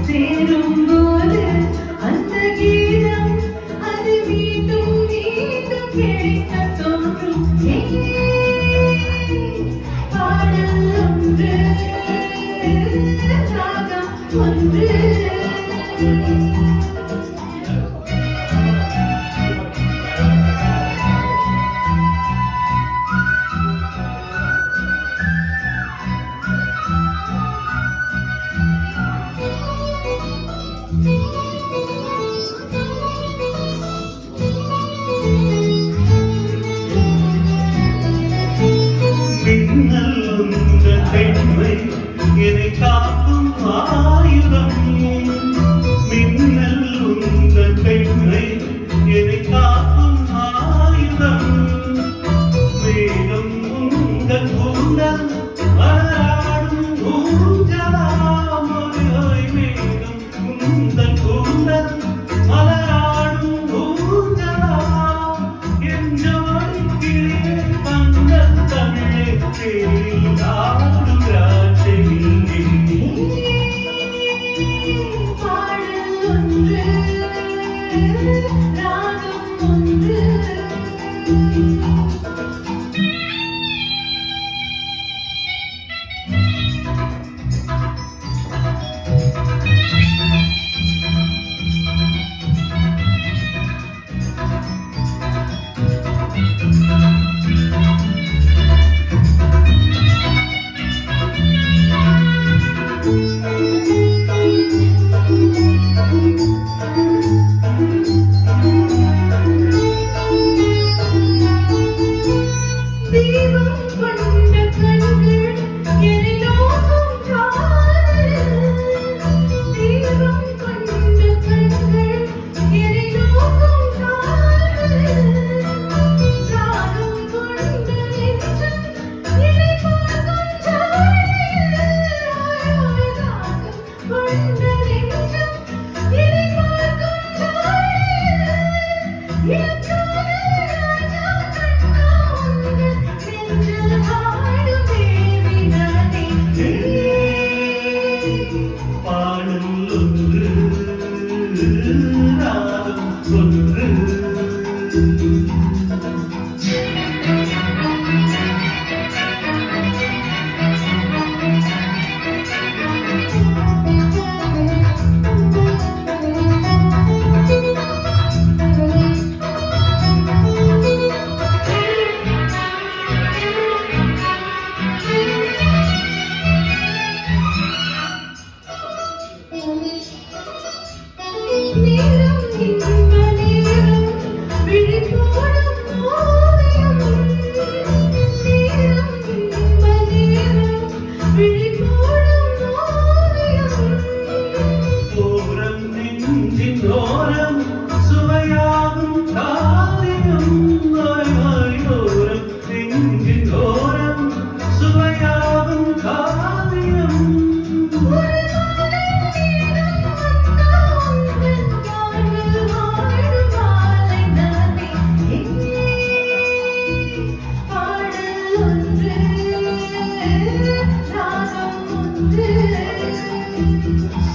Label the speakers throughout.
Speaker 1: சேரும்போது அந்த கீதம் அது மீண்டும் மீண்டும் கேட்க தோன்றும் பாடல் ஒன்று ராகம் ஒன்று
Speaker 2: என்னை காக்கும் ஆயுதம் மின்னல் உங்கள் பெண்மை என்னை காக்கும் ஆயுதம் வேகம் உங்கள் கூந்தல் மலராடும் ஊஞ்சலாம் வேகம் உங்கள் கூந்தல் மலராடும் ஊஞ்சலாம் என் ஜோடிக்கிலே தங்கள் தமிழே ஆடும்
Speaker 1: பாடல் ஒன்று ராகம் ஒன்று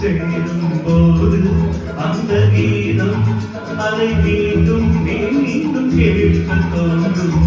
Speaker 2: சேரும்போது அந்த கீதம் அதை மீண்டும் மீண்டும் கேட்க தோன்றும்